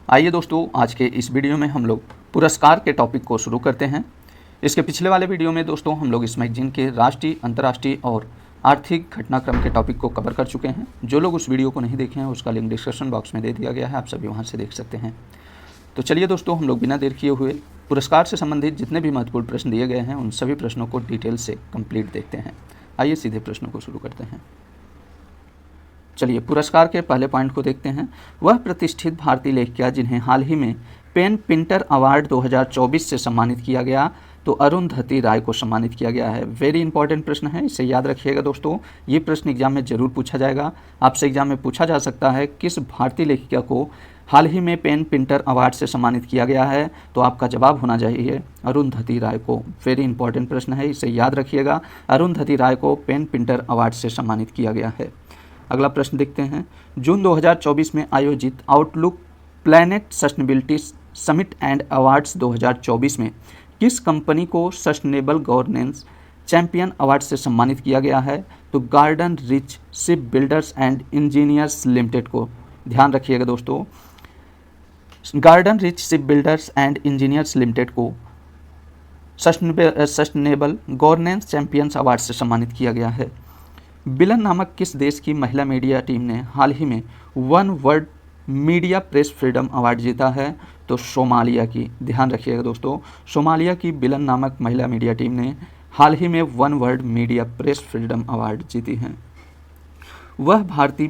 आइए दोस्तों, आज के इस वीडियो में हम लोग पुरस्कार के टॉपिक को शुरू करते हैं। इसके पिछले वाले वीडियो में दोस्तों हम लोग इस मैगजीन के राष्ट्रीय, अंतर्राष्ट्रीय और आर्थिक घटनाक्रम के टॉपिक को कवर कर चुके हैं। जो लोग उस वीडियो को नहीं देखे हैं उसका लिंक डिस्क्रिप्शन बॉक्स में दे दिया गया है, आप सभी वहाँ से देख सकते हैं। तो चलिए दोस्तों, हम लोग बिना देर किए हुए पुरस्कार से संबंधित जितने भी महत्वपूर्ण प्रश्न दिए गए हैं उन सभी प्रश्नों को डिटेल से कंप्लीट देखते हैं। आइए सीधे प्रश्नों को शुरू करते हैं। चलिए पुरस्कार के पहले पॉइंट को देखते हैं। वह प्रतिष्ठित भारतीय लेखिका जिन्हें हाल ही में पेन पिंटर अवार्ड 2024 से सम्मानित किया गया, तो अरुंधति राय को सम्मानित किया गया है। वेरी इंपॉर्टेंट प्रश्न है, इसे याद रखिएगा दोस्तों। ये प्रश्न एग्जाम में जरूर पूछा जाएगा। आपसे एग्जाम में पूछा जा सकता है किस भारतीय लेखिका को हाल ही में पेन पिंटर अवार्ड से सम्मानित किया गया है, तो आपका जवाब होना चाहिए अरुंधति राय को। वेरी इंपॉर्टेंट प्रश्न है, इसे याद रखिएगा। अरुंधति राय को पेन पिंटर अवार्ड से सम्मानित किया गया है। अगला प्रश्न देखते हैं। जून 2024 में आयोजित outlook planet sustainability summit and awards 2024 में किस कंपनी को सस्टेनेबल गवर्नेंस चैंपियन अवार्ड से सम्मानित किया गया है, तो garden rich ship builders and engineers limited को। ध्यान रखिएगा दोस्तों, garden rich ship builders and engineers limited को सस्टेनेबल गवर्नेंस चैंपियंस अवार्ड से सम्मानित किया गया है। बिलन नामक किस देश की महिला मीडिया टीम ने हाल ही में one world media press freedom award जीता है, तो सोमालिया की। ध्यान रखिएगा दोस्तों, सोमालिया की बिलन नामक महिला मीडिया टीम ने हाल ही में one world media press freedom award जीती हैं। वह भारतीय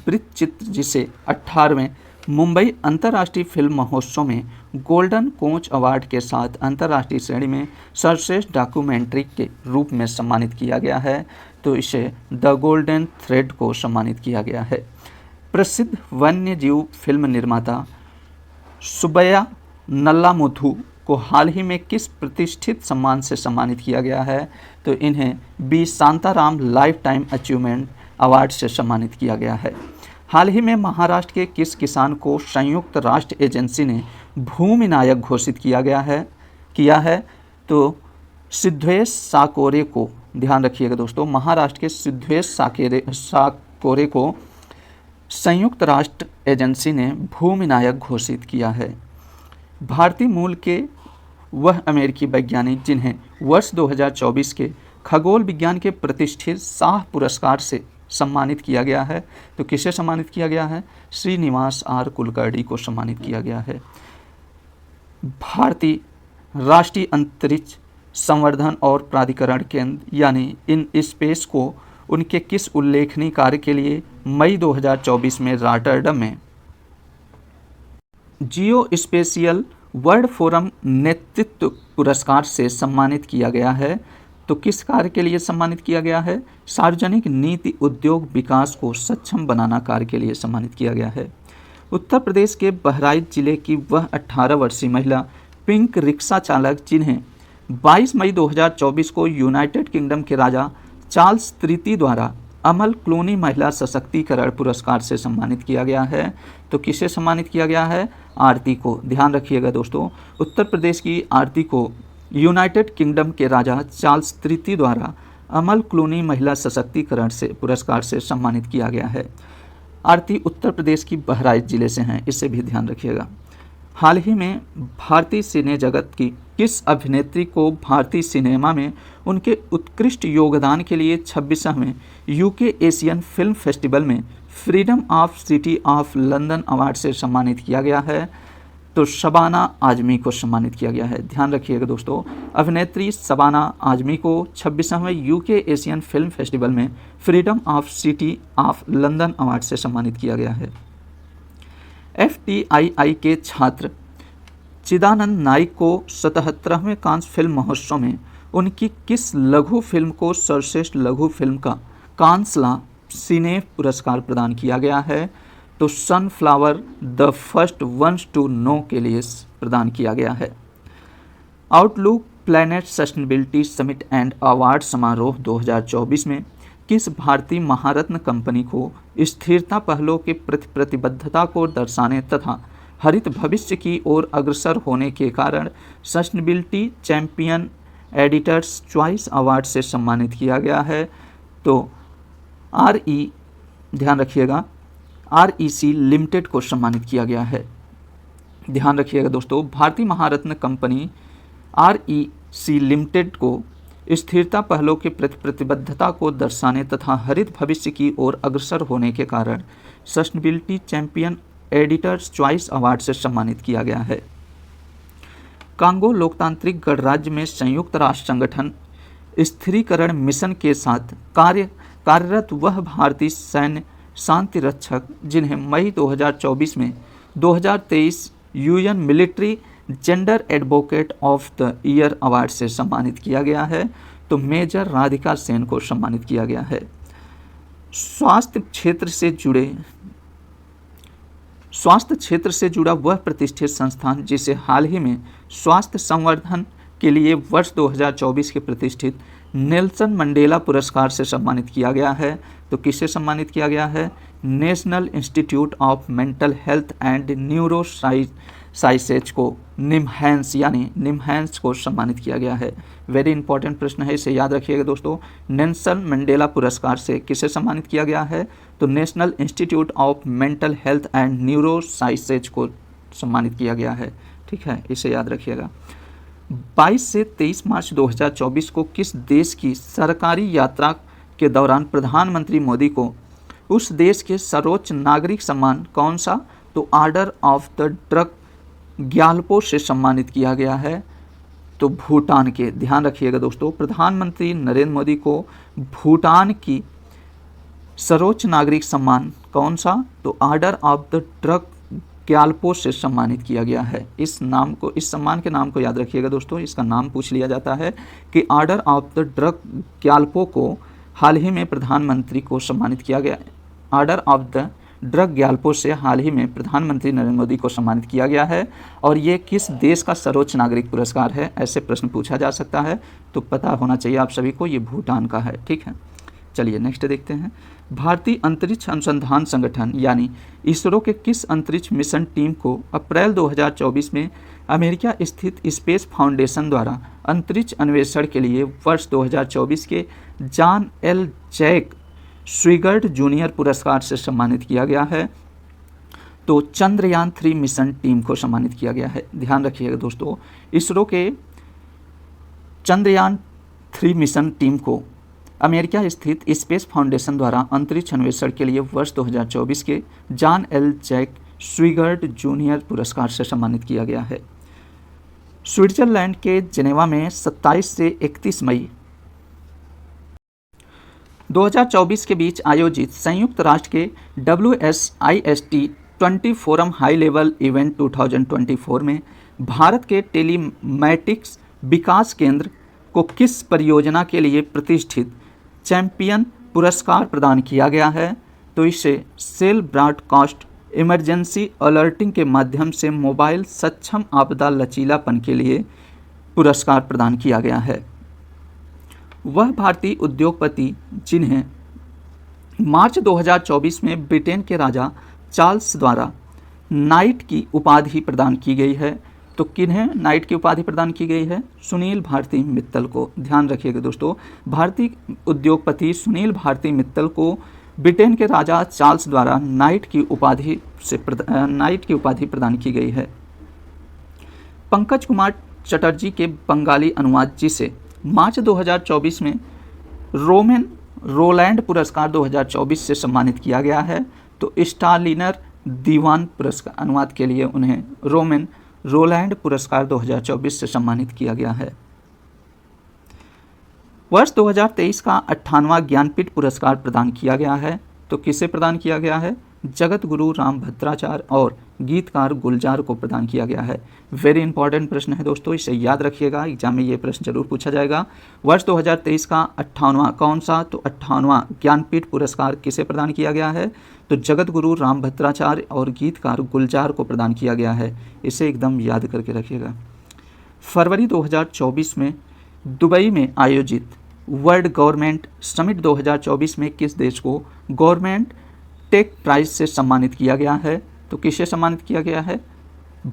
वृत्तचित्र जिसे 18वें मुंबई अंतर्राष्ट्रीय फिल्म महोत्सव में गोल्डन कोच अवार्ड के साथ अंतर्राष्ट्रीय श्रेणी में सर्वश्रेष्ठ डॉक्यूमेंट्री के रूप में सम्मानित किया गया है, तो इसे द गोल्डन थ्रेड को सम्मानित किया गया है। प्रसिद्ध वन्य जीव फिल्म निर्माता सुब्बैया नल्लामुथु को हाल ही में किस प्रतिष्ठित सम्मान से सम्मानित किया गया है, तो इन्हें B Shantaram lifetime achievement award से सम्मानित किया गया है। हाल ही में महाराष्ट्र के किस किसान को संयुक्त राष्ट्र एजेंसी ने भूमि नायक घोषित किया है, तो सिद्धेश साकोरे को। ध्यान रखिएगा दोस्तों, महाराष्ट्र के सिद्धेश साकोरे को संयुक्त राष्ट्र एजेंसी ने भूमि नायक घोषित किया है। भारतीय मूल के वह अमेरिकी वैज्ञानिक जिन्हें वर्ष 2024 के खगोल विज्ञान के प्रतिष्ठित शाह पुरस्कार से सम्मानित किया गया है, तो किसे सम्मानित किया गया है? श्रीनिवास आर कुलकर्णी को सम्मानित किया गया है। भारतीय राष्ट्रीय अंतरिक्ष संवर्धन और प्राधिकरण केंद्र यानी इन स्पेस को उनके किस उल्लेखनीय कार्य के लिए मई 2024 में रॉटरडम में जियो स्पेशियल वर्ल्ड फोरम नेतृत्व पुरस्कार से सम्मानित किया गया है, तो किस कार्य के लिए सम्मानित किया गया है? सार्वजनिक नीति उद्योग विकास को सक्षम बनाना कार्य के लिए सम्मानित किया गया है। उत्तर प्रदेश के बहराइच जिले की वह 18 वर्षीय महिला पिंक रिक्शा चालक जिन्हें 22 मई 2024 को यूनाइटेड किंगडम के राजा चार्ल्स तृतीय द्वारा अमल क्लूनी महिला सशक्तिकरण पुरस्कार से सम्मानित किया गया है, तो किसे सम्मानित किया गया है? आरती को। ध्यान रखिएगा दोस्तों, उत्तर प्रदेश की आरती को यूनाइटेड किंगडम के राजा चार्ल्स तृतीय द्वारा अमल क्लूनी महिला सशक्तिकरण से पुरस्कार से सम्मानित किया गया है। आरती उत्तर प्रदेश की बहराइच जिले से हैं, इसे भी ध्यान रखिएगा। हाल ही में भारतीय सिने जगत की किस अभिनेत्री को भारतीय सिनेमा में उनके उत्कृष्ट योगदान के लिए 26वें यूके एशियन फिल्म फेस्टिवल में freedom of city of London award से सम्मानित किया गया है, तो शबाना आजमी को सम्मानित किया गया है। ध्यान रखिएगा दोस्तों, अभिनेत्री शबाना आजमी को 26वें यूके एशियन फिल्म फेस्टिवल में freedom of city of London award से सम्मानित किया गया है। FTII के छात्र चिदानंद नाइक को 77वें कांस फिल्म महोत्सव में उनकी किस लघु फिल्म को सर्वश्रेष्ठ लघु फिल्म का कांसला सिने पुरस्कार प्रदान किया गया है, तो sunflower the first ones to know के लिए प्रदान किया गया है। Outlook planet sustainability summit and award समारोह 2024 में किस भारतीय महारत्न कंपनी को स्थिरता पहलों के प्रति प्रतिबद्धता को दर्शाने तथा हरित भविष्य की ओर अग्रसर होने के कारण sustainability champion editors choice award से सम्मानित किया गया है, तो ध्यान रखिएगा REC लिमिटेड को सम्मानित किया गया है। ध्यान रखिएगा दोस्तों, भारतीय महारत्न कंपनी REC लिमिटेड को स्थिरता पहलों के प्रति प्रतिबद्धता को दर्शाने तथा हरित भविष्य की ओर अग्रसर होने के कारण sustainability champion editors choice award से सम्मानित किया गया है। कांगो लोकतांत्रिक गणराज्य में संयुक्त राष्ट्र संगठन स्थिरीकरण मिशन के साथ कार्यरत वह भारतीय सैन्य शांति रक्षक जिन्हें मई 2024 में 2023 UN military gender advocate of the year award से सम्मानित किया गया है, तो मेजर राधिका सेन को सम्मानित किया गया है। स्वास्थ्य क्षेत्र से जुड़ा वह प्रतिष्ठित संस्थान जिसे हाल ही में स्वास्थ्य संवर्धन के लिए वर्ष 2024 के प्रतिष्ठित नेल्सन मंडेला पुरस्कार से सम्मानित किया गया है, तो किसे सम्मानित किया गया है? National institute of mental health and neuro sciences को निम्हैंस को सम्मानित किया गया है। वेरी इंपॉर्टेंट प्रश्न है, इसे याद रखिएगा दोस्तों। नेल्सन मंडेला पुरस्कार से किसे सम्मानित किया गया है? तो national institute of mental health and neuro sciences को सम्मानित किया गया है। ठीक है, इसे याद रखिएगा। 22 से 23 मार्च 2024 को किस देश की सरकारी यात्रा के दौरान प्रधानमंत्री मोदी को उस देश के सर्वोच्च नागरिक सम्मान कौन सा? तो order of the drug Gyalpo से सम्मानित किया गया है, तो भूटान के। ध्यान रखिएगा दोस्तों, प्रधानमंत्री नरेंद्र मोदी को भूटान की सर्वोच्च नागरिक सम्मान कौन सा? तो order of the drug Gyalpo से सम्मानित किया गया है। इस सम्मान के नाम को याद रखिएगा दोस्तों, इसका नाम पूछ लिया जाता है कि order of the drug Gyalpo को हाल ही में प्रधानमंत्री को सम्मानित किया गया। Order of the drug Gyalpo से हाल ही में प्रधानमंत्री नरेंद्र मोदी को सम्मानित किया गया है, और ये किस देश का सर्वोच्च नागरिक पुरस्कार है? ऐसे प्रश्न पूछा जा सकता है, तो पता होना चाहिए आप सभी को, ये भूटान का है। ठीक है, चलिए नेक्स्ट देखते हैं। भारतीय अंतरिक्ष अनुसंधान संगठन यानी इसरो के किस अंतरिक्ष मिशन टीम को अप्रैल 2024 में अमेरिका स्थित स्पेस फाउंडेशन द्वारा अंतरिक्ष अन्वेषण के लिए वर्ष 2024 के जॉन एल जैक स्विगर्ट जूनियर पुरस्कार से सम्मानित किया गया है? तो चंद्रयान 3 मिशन टीम को सम्मानित किया गया है। ध्यान रखिएगा दोस्तों, इसरो के चंद्रयान 3 मिशन टीम को अमेरिका स्थित स्पेस फाउंडेशन द्वारा अंतरिक्ष अन्वेषण के लिए वर्ष 2024 के जॉन एल जैक स्विगर्ट जूनियर पुरस्कार से सम्मानित किया गया है। स्विट्जरलैंड के जेनेवा में 27 से 31 मई 2024 के बीच आयोजित संयुक्त राष्ट्र के WSIST 20 forum high level event 2024 में भारत के टेलीमैटिक्स विकास केंद्र को किस परियोजना के लिए प्रतिष्ठित चैंपियन पुरस्कार प्रदान किया गया है? तो इसे सेल ब्रॉडकास्ट इमरजेंसी अलर्टिंग के माध्यम से मोबाइल सक्षम आपदा लचीलापन के लिए पुरस्कार प्रदान किया गया है। वह भारतीय उद्योगपति जिन्हें मार्च 2024 में ब्रिटेन के राजा चार्ल्स द्वारा नाइट की उपाधि प्रदान की गई है, तो किन्हें नाइट की उपाधि प्रदान की गई है? सुनील भारती मित्तल को। ध्यान रखिएगा दोस्तों, भारतीय उद्योगपति सुनील भारती मित्तल को ब्रिटेन के राजा चार्ल्स द्वारा नाइट की उपाधि प्रदान की गई है। पंकज कुमार चटर्जी के बंगाली अनुवाद जिसे मार्च 2024 में रोलैंड पुरस्कार 2024 से सम्मानित किया गया है, तो स्टालिनर दीवान पुरस्कार अनुवाद के लिए उन्हें रोलैंड पुरस्कार 2024 से सम्मानित किया गया है। वर्ष 2023 का 58वां ज्ञानपीठ पुरस्कार प्रदान किया गया है, तो किसे प्रदान किया गया है? जगत गुरु राम भद्राचार्य और गीतकार गुलजार को प्रदान किया गया है। वेरी इंपॉर्टेंट प्रश्न है दोस्तों, इसे याद रखिएगा, एग्जाम में ये प्रश्न जरूर पूछा जाएगा। वर्ष 2023 का 58वां कौन सा? तो 58वां ज्ञानपीठ पुरस्कार किसे प्रदान किया गया है? तो जगत गुरु राम भद्राचार्य और गीतकार गुलजार को प्रदान किया गया है। इसे एकदम याद करके रखिएगा। फरवरी 2024 में दुबई में आयोजित वर्ल्ड गवर्नमेंट समिट 2024 में किस देश को गवर्नमेंट टेक प्राइज से सम्मानित किया गया है? तो किसे सम्मानित किया गया है?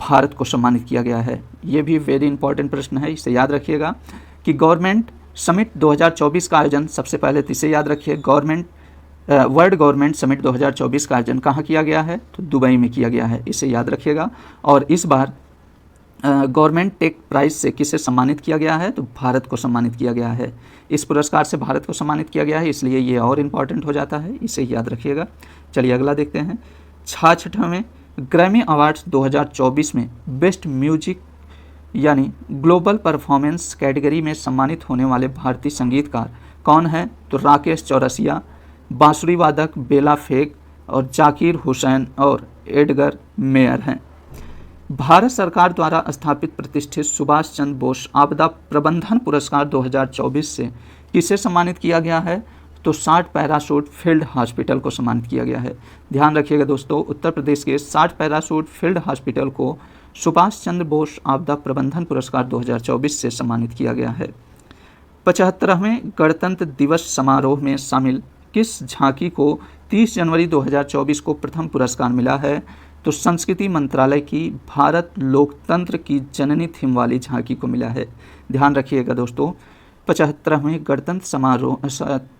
भारत को सम्मानित किया गया है। ये भी वेरी इंपॉर्टेंट प्रश्न है, इसे याद रखिएगा कि गवर्नमेंट समिट 2024 का आयोजन सबसे पहले इसे याद रखिए, गवर्नमेंट वर्ल्ड गवर्नमेंट समिट 2024 का आयोजन कहाँ किया गया है? तो दुबई में किया गया है, इसे याद रखिएगा। और इस बार गवर्नमेंट टेक प्राइज से किसे सम्मानित किया गया है? तो भारत को सम्मानित किया गया है। इस पुरस्कार से भारत को सम्मानित किया गया है, इसलिए ये और इम्पॉर्टेंट हो जाता है, इसे याद रखिएगा। चलिए अगला देखते हैं। 66वें ग्रैमी अवार्ड्स 2024 में बेस्ट म्यूजिक यानी ग्लोबल परफॉर्मेंस कैटेगरी में सम्मानित होने वाले भारतीय संगीतकार कौन है? तो राकेश चौरसिया, बांसुरी वादक बेला फेक और जाकिर हुसैन और एडगर मेयर हैं। भारत सरकार द्वारा स्थापित प्रतिष्ठित सुभाष चंद्र बोस आपदा प्रबंधन पुरस्कार 2024 से किसे सम्मानित किया गया है? तो 60 पैराशूट फील्ड हॉस्पिटल को सम्मानित किया गया है। ध्यान रखिएगा दोस्तों, उत्तर प्रदेश के 60 पैराशूट फील्ड हॉस्पिटल को सुभाष चंद्र बोस आपदा प्रबंधन पुरस्कार 2024 से सम्मानित किया गया है। 75वें गणतंत्र दिवस समारोह में शामिल किस झांकी को 30 जनवरी 2024 को प्रथम पुरस्कार मिला है? तो संस्कृति मंत्रालय की भारत लोकतंत्र की जननी थीम वाली झांकी को मिला है। ध्यान रखिएगा दोस्तों, 75वें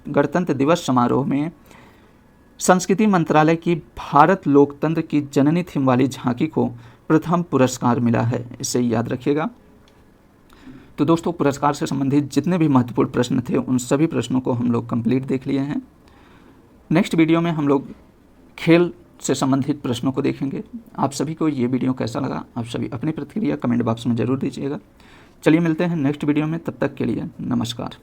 गणतंत्र दिवस समारोह में संस्कृति मंत्रालय की भारत लोकतंत्र की जननी थीम वाली झांकी को प्रथम पुरस्कार मिला है, इसे याद रखिएगा। तो दोस्तों, पुरस्कार से संबंधित जितने भी महत्वपूर्ण प्रश्न थे उन सभी प्रश्नों को हम लोग कंप्लीट देख लिए हैं। नेक्स्ट वीडियो में हम लोग खेल से संबंधित प्रश्नों को देखेंगे। आप सभी को ये वीडियो कैसा लगा, आप सभी अपनी प्रतिक्रिया कमेंट बॉक्स में ज़रूर दीजिएगा। चलिए मिलते हैं नेक्स्ट वीडियो में, तब तक के लिए नमस्कार।